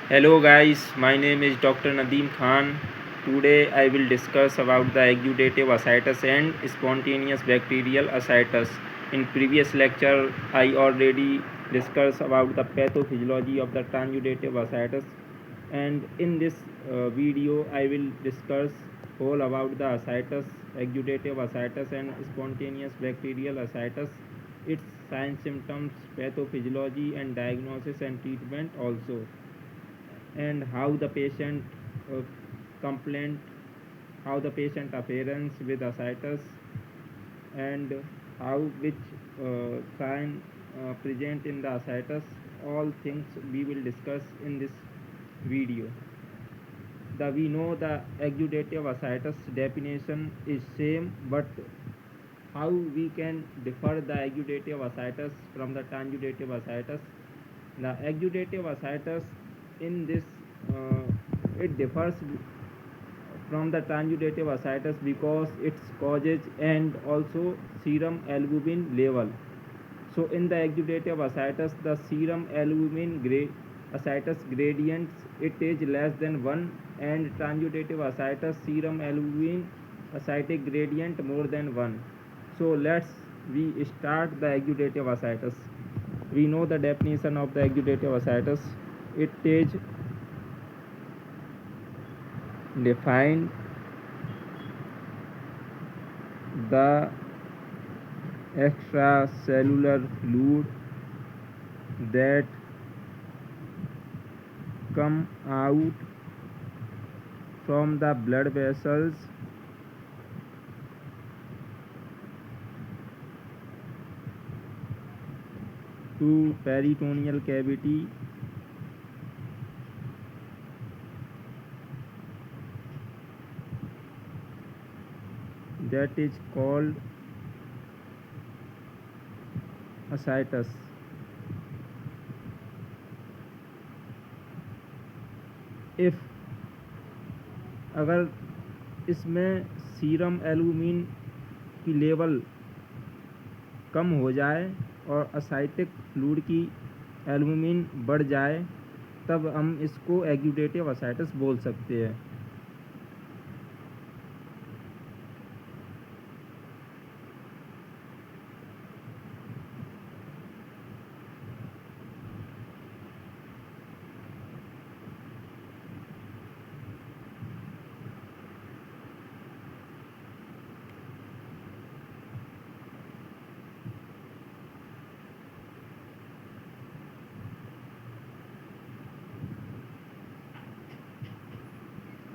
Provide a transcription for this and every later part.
Hello guys, my name is Dr. Nadeem Khan. Today I will discuss about the exudative ascites and spontaneous bacterial ascites. In previous lecture I already discussed about the pathophysiology of the transudative ascites, and in this video I will discuss all about the ascites, exudative ascites and spontaneous bacterial ascites, its signs, symptoms, pathophysiology and diagnosis and treatment also, and how the patient uh, complaint, how the patient appearance with ascites, and how which sign present in the ascites. All things we will discuss in this video. We know the exudative ascites definition is same, but how we can differ the exudative ascites from the transudative ascites. The exudative ascites in this it differs from the transudative ascites because its causes and also serum albumin level. So in the exudative ascites, the serum albumin ascites gradients it is less than 1, and transudative ascites serum albumin ascitic gradient more than 1. So we start the exudative ascites. We know the definition of the exudative ascites. It is defined the extracellular fluid that come out from the blood vessels to peritoneal cavity that is called ascites. If अगर इसमें serum albumin की level कम हो जाए और ascitic fluid की albumin बढ़ जाए, तब हम इसको एक्यूडेटिव ascites बोल सकते हैं.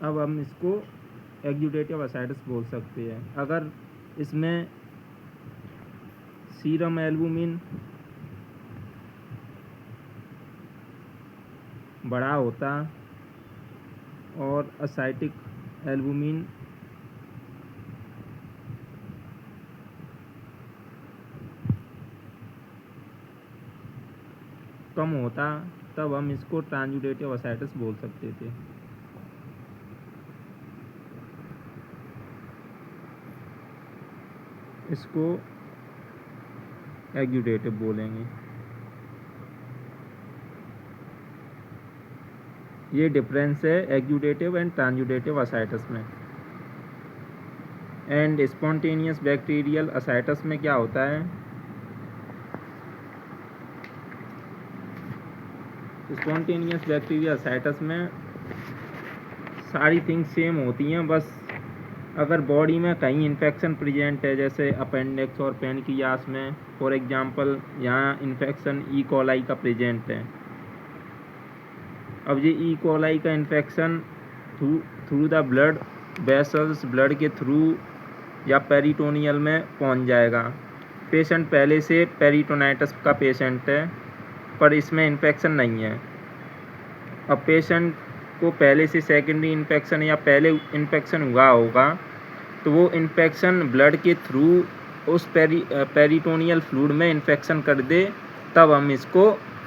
अब हम इसको एक्यूडेटिव ascites बोल सकते हैं अगर इसमें सीरम एल्बुमिन बड़ा होता और ascitic एल्बुमिन कम होता, तब हम इसको ट्रांजुडेटिव ascites बोल सकते थे. इसको एक्यूडेटिव बोलेंगे. ये डिफरेंस है एक्यूडेटिव एंड ट्रांजुडेटिव ascites में. एंड स्पॉन्टेनियस बैक्टीरियल ascites में क्या होता है? स्पॉन्टेनियस बैक्टीरियल ascites में सारी थिंग्स सेम होती हैं, बस अगर बॉडी में कहीं इन्फेक्शन प्रेजेंट है, जैसे अपेंडिक्स और पैनक्रियास में फॉर एग्जांपल यहाँ इन्फेक्शन ई कोलाई का प्रेजेंट है. अब ये ई कोलाई का infection through the blood vessels, blood के थ्रू या पेरिटोनियल में पहुंच जाएगा. पेशेंट पहले से पेरिटोनाइटिस का पेशेंट है, पर इसमें इन्फेक्शन नहीं है. अब पेशेंट को पहले से सेकेंडरी इन्फेक्शन या पहले इन्फेक्शन हुआ होगा, तो वो इन्फेक्शन ब्लड के थ्रू उस पेरिटोनियल फ्लूइड में इन्फेक्शन कर दे, तब हम इसको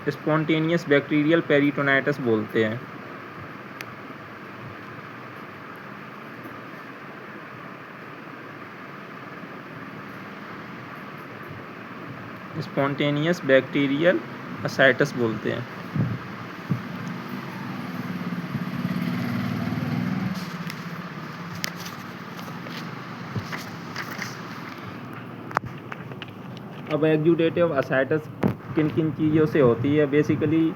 स्पॉन्टेनियस बैक्टीरियल पेरिटोनाइटिस बोलते हैं. स्पॉन्टेनियस बैक्टीरियल ascites बोलते हैं. अब एग्यूडेटिव असाइटिस किन किन चीज़ों से होती है? बेसिकली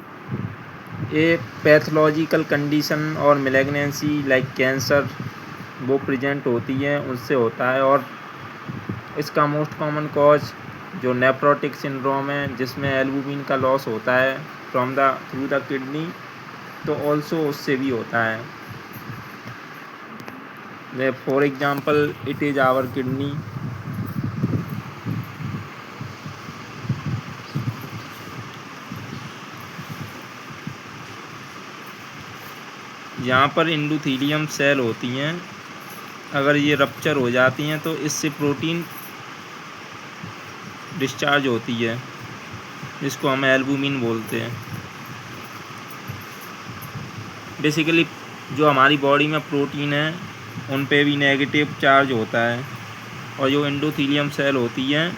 ये पैथोलॉजिकल कंडीशन और मैलिग्नेंसी लाइक कैंसर वो प्रेजेंट होती है, उससे होता है। और इसका मोस्ट कॉमन कॉज जो नेफ्रोटिक सिंड्रोम है, जिसमें एल्बुमिन का लॉस होता है from the through the kidney, तो ऑल्सो उससे भी होता है। For example it is our kidney. यहाँ पर एंडोथेलियम सेल होती हैं, अगर ये रप्चर हो जाती हैं तो इससे प्रोटीन डिस्चार्ज होती है, जिसको हम एल्बुमिन बोलते हैं। बेसिकली जो हमारी बॉडी में प्रोटीन है उन पे भी नेगेटिव चार्ज होता है, और जो एंडोथेलियम सेल होती हैं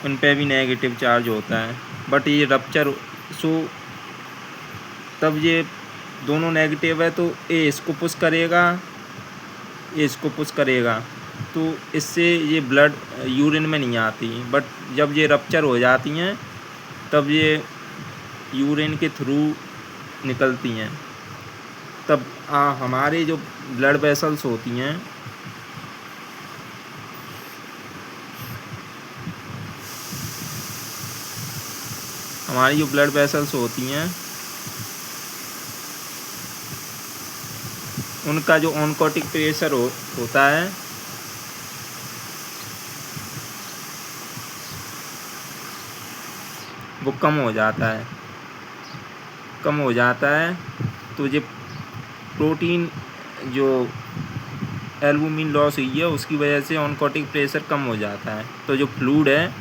उन पे भी नेगेटिव चार्ज होता है। बट ये रप्चर तब ये दोनों नेगेटिव है, तो ये इसको पुश करेगा, ये इसको पुश करेगा, तो इससे ये ब्लड यूरिन में नहीं आती। बट जब ये रप्चर हो जाती हैं तब ये यूरिन के थ्रू निकलती हैं। तब हमारे जो ब्लड वेसल्स होती हैं उनका जो ऑनकोटिक प्रेशर होता है वो कम हो जाता है। तो ये प्रोटीन जो एल्बुमिन लॉस हुई है उसकी वजह से ऑनकोटिक प्रेशर कम हो जाता है, तो जो फ्लूइड है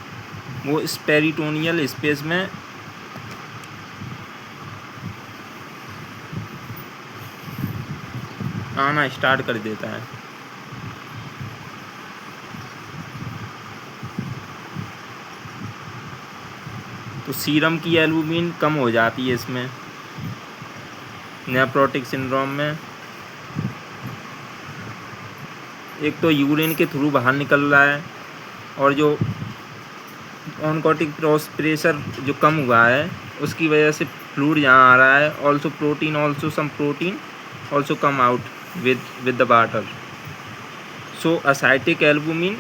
वो इस पेरिटोनियल स्पेस में आना स्टार्ट कर देता है। तो सीरम की एल्बुमिन कम हो जाती है इसमें, नेफ्रोटिक सिंड्रोम में। एक तो यूरिन के थ्रू बाहर निकल रहा है, और जो ऑनकोटिक प्रेशर जो कम हुआ है उसकी वजह से फ्लूइड यहाँ आ रहा है। Also some protein also come out with the water, so ascitic albumin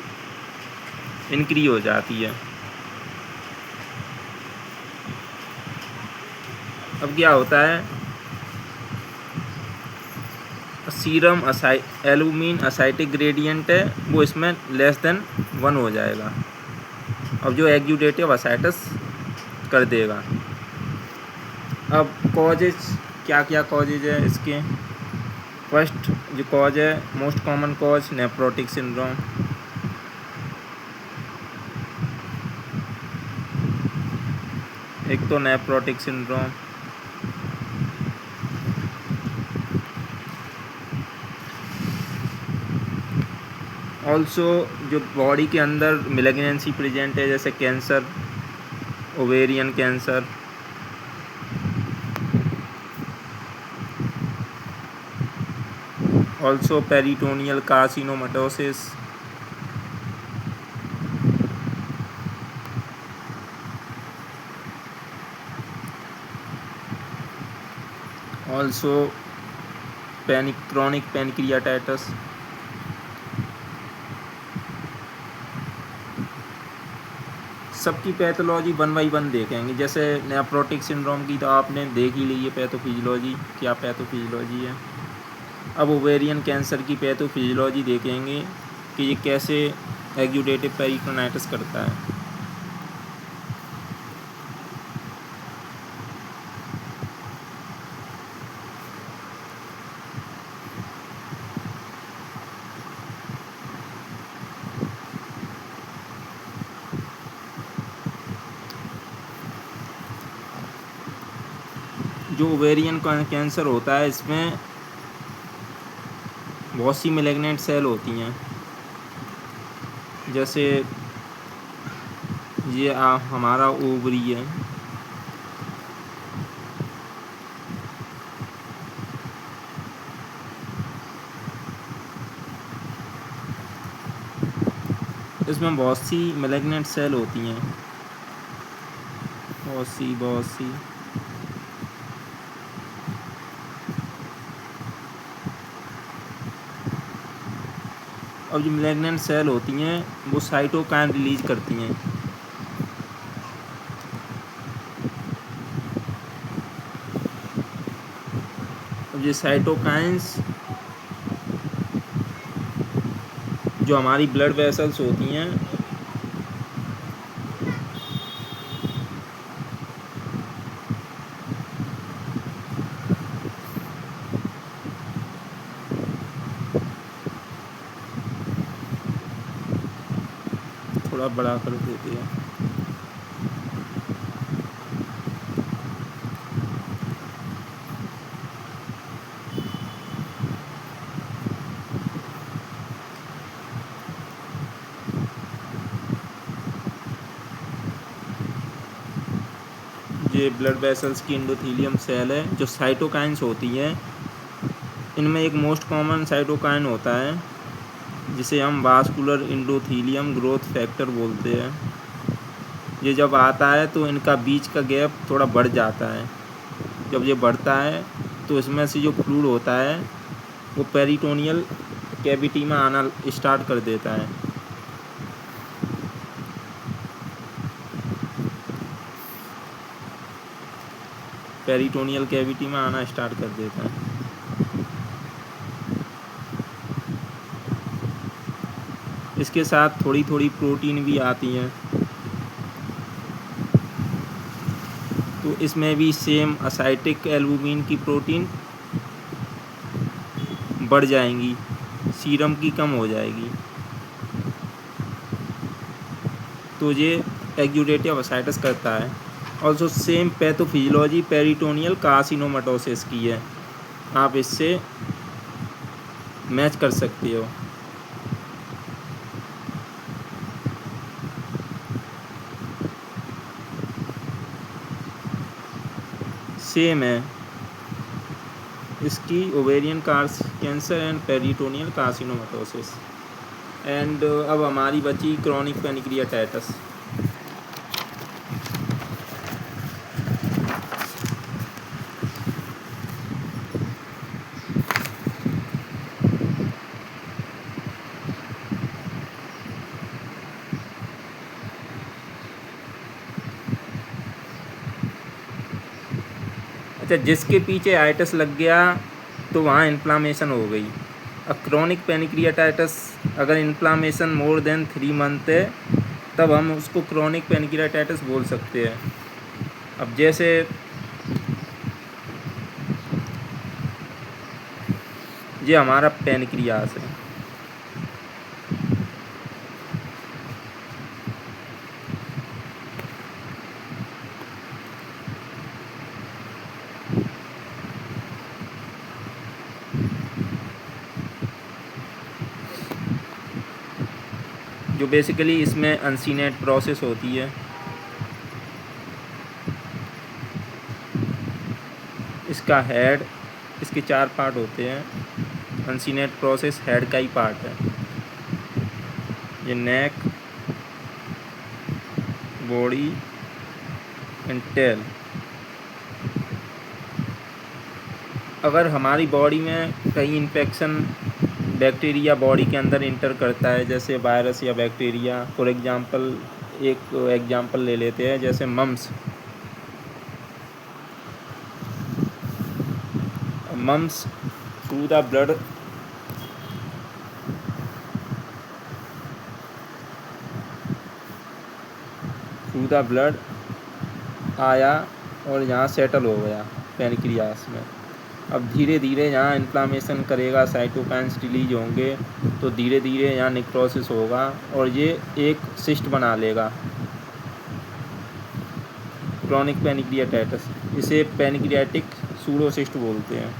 increase हो जाती है। अब क्या होता है, सीरम एल्बुमिन असाइटिक ग्रेडियंट है वो इसमें लेस देन 1 हो जाएगा। अब जो एग्यूडेटिव असाइटिस कर देगा। अब कॉजेज क्या कॉजेज है इसके? फर्स्ट जो कॉज है, most common cause nephrotic syndrome. एक तो नेफ्रोटिक सिंड्रोम, ऑल्सो जो बॉडी के अंदर मैलिग्नेंसी प्रेजेंट है, जैसे cancer, ovarian cancer, also peritoneal कार्सिनोमेटोसिस, also chronic pancreatitis. सबकी पैथोलॉजी 1 बाई 1 देखेंगे। जैसे नेफ्रोटिक सिंड्रोम की तो आपने देख ही ली है पैथोफिजियोलॉजी, क्या पैथोफिजियोलॉजी है। अब ओवेरियन कैंसर की पैथोफिजियोलॉजी देखेंगे कि ये कैसे एग्यूडेटिव पेरिटोनाइटिस करता है। जो ओवेरियन कैंसर होता है इसमें बहुत सी मैलिग्नेंट सेल होती हैं, जैसे ये हमारा ओवरी है, इसमें बहुत सी मैलिग्नेंट सेल होती हैं, बहुत सी। अब जो मैलिग्नेंट सेल होती हैं वो साइटोकाइन रिलीज करती हैं। अब ये साइटोकाइंस जो हमारी ब्लड वेसल्स होती हैं थोड़ा बड़ा कर देती है। ये ब्लड वेसल्स की एंडोथेलियम सेल है। जो साइटोकाइंस होती हैं इनमें एक मोस्ट कॉमन साइटोकाइन होता है जिसे हम वास्कुलर एंडोथेलियम ग्रोथ फैक्टर बोलते हैं। ये जब आता है तो इनका बीच का गैप थोड़ा बढ़ जाता है। जब ये बढ़ता है तो इसमें से जो फ्लूइड होता है वो पेरिटोनियल कैविटी में आना स्टार्ट कर देता है। पेरिटोनियल कैविटी में आना स्टार्ट कर देता है। इसके साथ थोड़ी थोड़ी प्रोटीन भी आती हैं, तो इसमें भी सेम असाइटिक एल्बुमिन की प्रोटीन बढ़ जाएंगी, सीरम की कम हो जाएगी। तो ये एक्यूडेटिव असाइटस करता है। ऑल्सो सेम पैथोफिजियोलॉजी पेरिटोनियल कार्सिनोमेटोसिस की है, आप इससे मैच कर सकते हो। सेम है इसकी ovarian cancer and peritoneal कार्सिनोमेटोसिस। And अब हमारी बची क्रॉनिक पैनक्रियाटाइटिस। अच्छा, जिसके पीछे आइटिस लग गया तो वहाँ इन्फ्लामेशन हो गई। अब क्रॉनिक पैनक्रियाटाइटिस अगर इन्फ्लामेशन मोर देन 3 मंथ है तब हम उसको क्रॉनिक पैनक्रियाटाइटिस बोल सकते हैं। अब जैसे ये हमारा पैनक्रियास है, जो बेसिकली इसमें अनसीनेट प्रोसेस होती है। इसका हेड, इसके 4 पार्ट होते हैं। अनसीनेट प्रोसेस हेड का ही पार्ट है। ये नेक, बॉडी एंड टेल। अगर हमारी बॉडी में कहीं इन्फेक्शन बैक्टीरिया बॉडी के अंदर इंटर करता है, जैसे वायरस या बैक्टीरिया, फॉर एग्जांपल एक एग्जांपल ले लेते हैं जैसे mumps. Mumps through the blood आया और यहाँ सेटल हो गया पैनक्रियास में। अब धीरे धीरे यहाँ इन्फ्लामेशन करेगा, साइटोकाइंस रिलीज होंगे, तो धीरे धीरे यहाँ नेक्रोसिस होगा और ये एक सिस्ट बना लेगा, क्रॉनिक पैनक्रियाटाइटिस। इसे पैनक्रियाटिक सूडोसिस्ट बोलते हैं।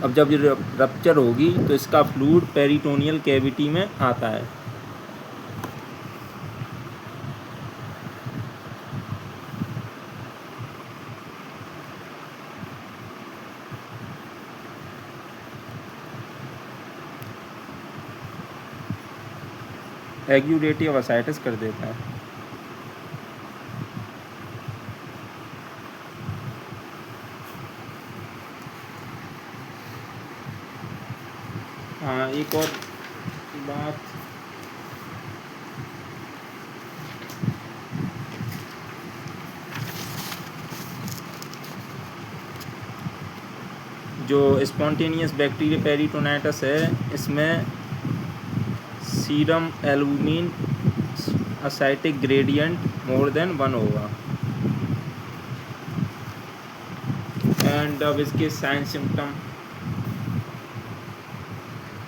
अब जब ये रप्चर होगी तो इसका फ्लूइड पेरिटोनियल कैविटी में आता है। एक्यूडेटिव असाइटिस कर देता है। हाँ, एक और बात, जो स्पॉन्टेनियस बैक्टीरिया पेरिटोनाइटस है, इसमें serum albumin ascitic gradient more than 1 होगा। एंड अब इसके साइन सिम्टम,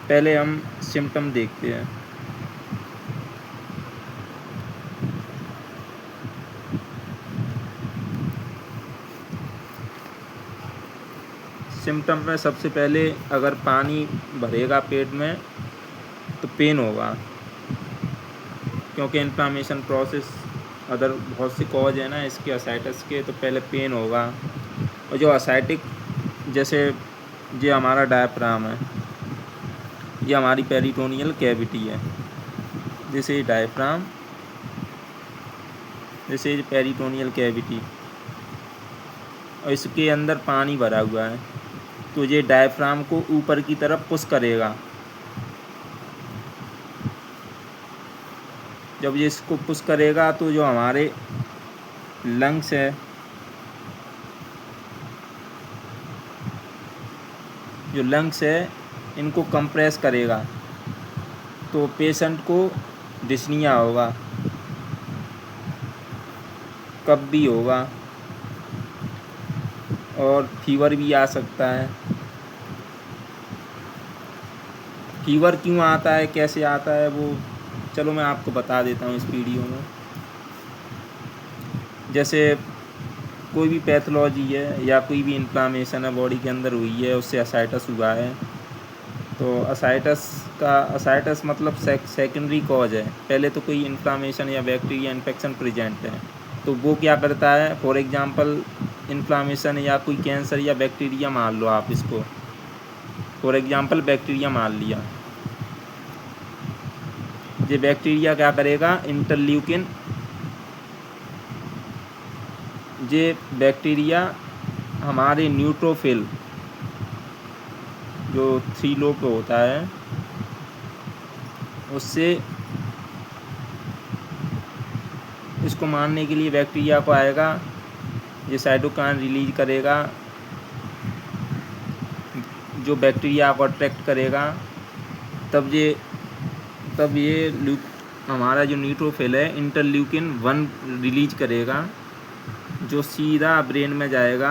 पहले हम सिम्टम देखते हैं। सिम्टम में सबसे पहले अगर पानी भरेगा पेट में तो पेन होगा, क्योंकि इन्फ्लामेशन प्रोसेस, अदर बहुत से कॉज है ना इसके असाइटिस के, तो पहले पेन होगा। और जो असाइटिक, जैसे ये हमारा डायफ्राम है, ये हमारी पेरिटोनियल कैविटी है, जैसे डायफ्राम, जैसे पेरिटोनियल कैविटी, और इसके अंदर पानी भरा हुआ है, तो ये डायफ्राम को ऊपर की तरफ पुश करेगा। जब ये इसको पुश करेगा तो जो हमारे लंग्स है, जो लंग्स है इनको कंप्रेस करेगा, तो पेशेंट को डिस्निया होगा, कफ भी होगा, और फीवर भी आ सकता है। फीवर क्यों आता है, कैसे आता है, वो चलो मैं आपको बता देता हूँ इस वीडियो में। जैसे कोई भी पैथोलॉजी है या कोई भी इन्फ्लामेशन है बॉडी के अंदर हुई है, उससे असाइटिस हुआ है, तो असाइटिस मतलब सेकेंडरी कॉज है। पहले तो कोई इन्फ्लामेशन या बैक्टीरिया इन्फेक्शन प्रेजेंट है, तो वो क्या करता है, फॉर एग्जांपल इन्फ्लामेशन या कोई कैंसर या बैक्टीरिया मान लो आप इसको, फॉर एग्जांपल बैक्टीरिया मान लिया, ये बैक्टीरिया क्या करेगा, इंटरल्यूकिन, ये बैक्टीरिया हमारे न्यूट्रोफिल जो 3 लो पे होता है, उससे इसको मारने के लिए बैक्टीरिया को आएगा, ये साइटोकाइन रिलीज करेगा, जो बैक्टीरिया को अट्रैक्ट करेगा, तब ये हमारा जो न्यूट्रोफिल है इंटरल्यूकिन 1 रिलीज करेगा, जो सीधा ब्रेन में जाएगा।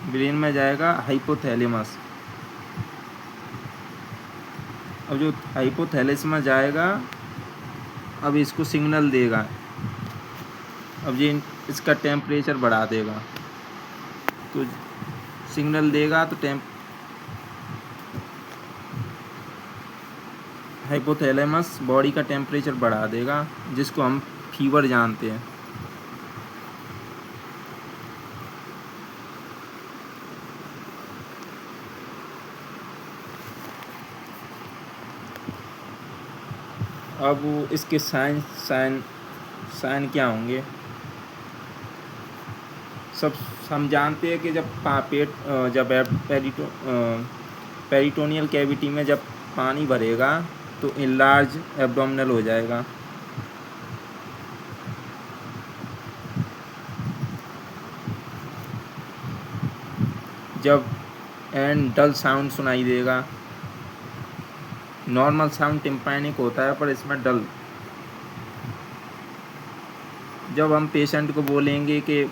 ब्रेन में जाएगा हाइपोथैलेमस। अब जो हाइपोथैलेमस में जाएगा, अब इसको सिग्नल देगा, अब ये इसका टेम्परेचर बढ़ा देगा, तो सिग्नल देगा तो हाइपोथैलेमस बॉडी का टेम्परेचर बढ़ा देगा, जिसको हम फीवर जानते हैं। अब इसके साइन क्या होंगे, सब हम जानते हैं कि जब पेरिटोनियल कैविटी में जब पानी भरेगा तो इनलार्ज एब्डोमिनल हो जाएगा। जब एंड डल साउंड सुनाई देगा, नॉर्मल साउंड टिम्पैनिक होता है पर इसमें डल। जब हम पेशेंट को बोलेंगे कि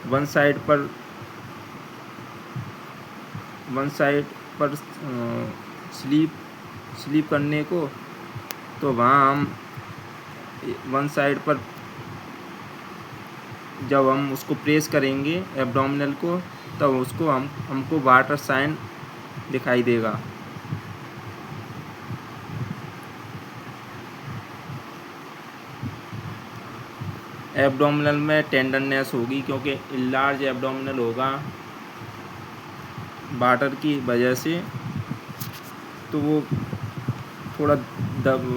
वन साइड पर स्लीप करने को, तो वहाँ हम वन साइड पर जब हम उसको प्रेस करेंगे एब्डोमिनल को, तब उसको हमको वाटर साइन दिखाई देगा। एब्डोमिनल में टेंडरनेस होगी क्योंकि लार्ज एब्डोमिनल होगा वाटर की वजह से, तो वो थोड़ा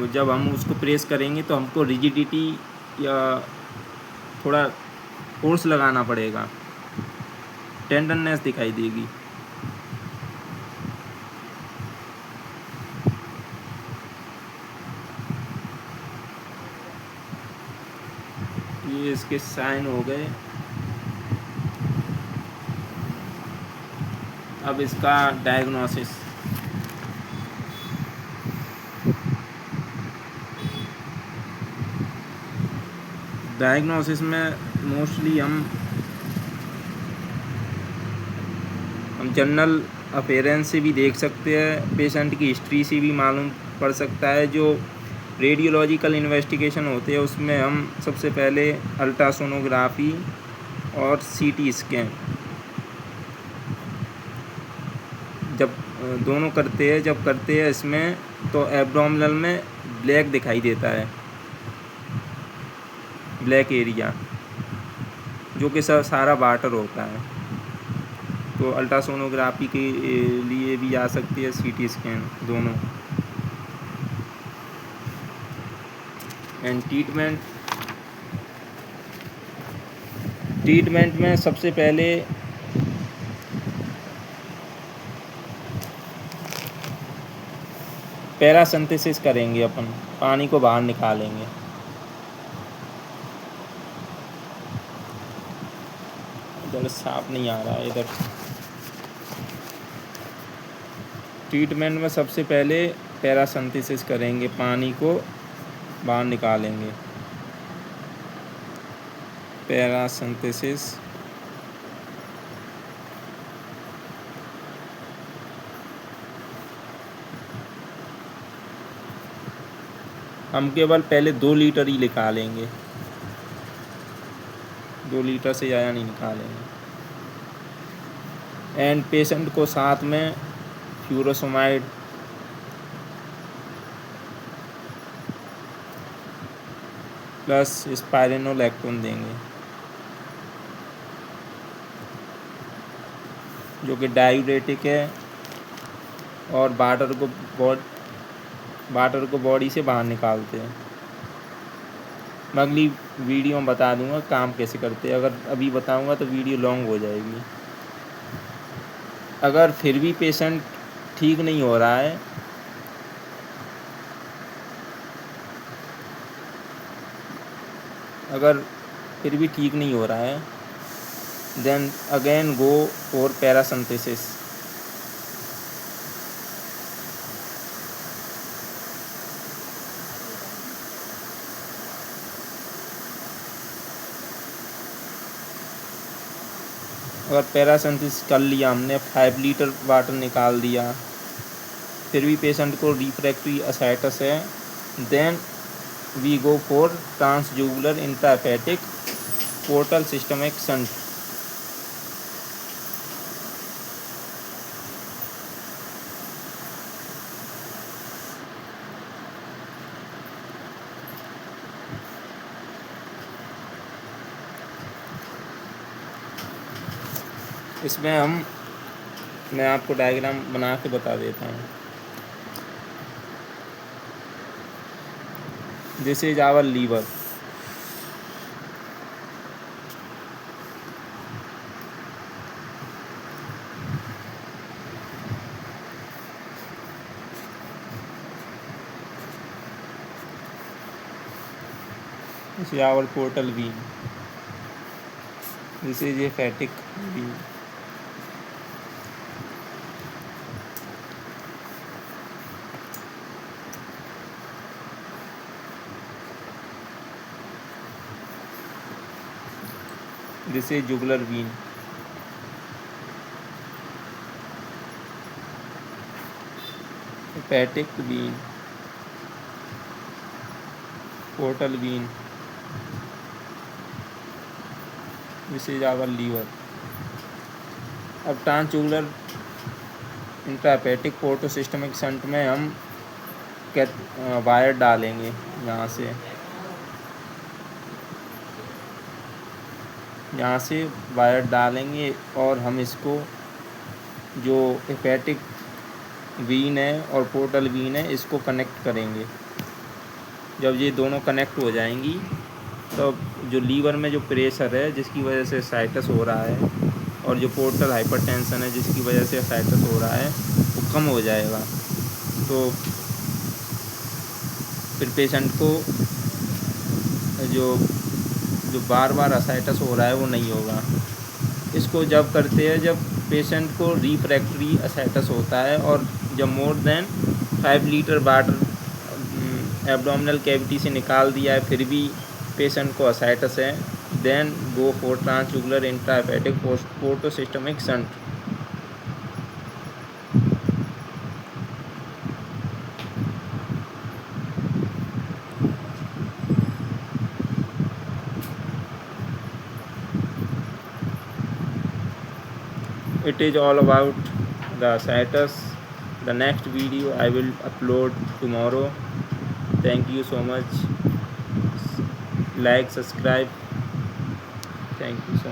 जब हम उसको प्रेस करेंगे तो हमको रिजिडिटी या थोड़ा फोर्स लगाना पड़ेगा, टेंडरनेस दिखाई देगी। ये इसके साइन हो गए। अब इसका डायग्नोसिस। डायग्नोसिस में मोस्टली हम जनरल अपीयरेंस से भी देख सकते हैं, पेशेंट की हिस्ट्री से भी मालूम पड़ सकता है। जो रेडियोलॉजिकल इन्वेस्टिगेशन होते हैं उसमें हम सबसे पहले अल्ट्रासोनोग्राफी और सीटी स्कैन जब दोनों करते हैं इसमें तो एब्डोमिनल में ब्लैक दिखाई देता है, ब्लैक एरिया जो कि सारा वाटर होता है। तो अल्ट्रासोनोग्राफी के लिए भी आ सकती है, सीटी स्कैन दोनों। एंड ट्रीटमेंट में सबसे पहले पैरासिंथेसिस करेंगे, अपन पानी को बाहर निकालेंगे। इधर साफ नहीं आ रहा है इधर। ट्रीटमेंट में सबसे पहले पैरासिंथेसिस करेंगे, पानी को बाहर निकालेंगे। पैरासिंथेसिस हम केवल पहले 2 लीटर ही निकालेंगे, 2 लीटर से ज़्यादा नहीं निकालेंगे। एंड पेशेंट को साथ में फ्यूरोसमाइड प्लस स्पाइरेनोलैक्टोन देंगे, जो कि डायूरेटिक है और वाटर को बॉडी से बाहर निकालते हैं। मैं अगली वीडियो में बता दूंगा काम कैसे करते हैं। अगर अभी बताऊंगा तो वीडियो लॉन्ग हो जाएगी। अगर फिर भी पेशेंट ठीक नहीं हो रहा है देन अगेन गो फॉर पैरासिंथेसिस। अगर पैरासिंथेसिस कर लिया हमने, 5 लीटर वाटर निकाल दिया, फिर भी पेशेंट को रिफ्रैक्टरी असाइटस है, then we go for transjugular intrahepatic portal systemic shunt. इसमें मैं आपको डायग्राम बना के बता देता हूँ। This is our liver. This is our portal vein. This is a hepatic vein. This is jugular vein. Hepatic vein, portal vein. This is our liver. अब ट्रांसजुगुलर intrahepatic portosystemic shunt में हम वायर डालेंगे यहाँ से। यहाँ से वायर डालेंगे और हम इसको जो हेपेटिक वीन है और पोर्टल वीन है इसको कनेक्ट करेंगे। जब ये दोनों कनेक्ट हो जाएंगी तो जो लीवर में जो प्रेशर है जिसकी वजह से साइटस हो रहा है और जो पोर्टल हाइपरटेंशन है जिसकी वजह से साइटस हो रहा है वो कम हो जाएगा। तो फिर पेशेंट को जो जो बार बार असाइटस हो रहा है वो नहीं होगा। इसको जब करते हैं जब पेशेंट को रिफ्रैक्टरी असाइटस होता है और जब more than 5 litre water abdominal cavity से निकाल दिया है फिर भी पेशेंट को असाइटस है, then go for transjugular intrahepatic portosystemic shunt. It is all about the ascites. The next video I will upload tomorrow. Thank you so much. Like, subscribe. Thank you so much.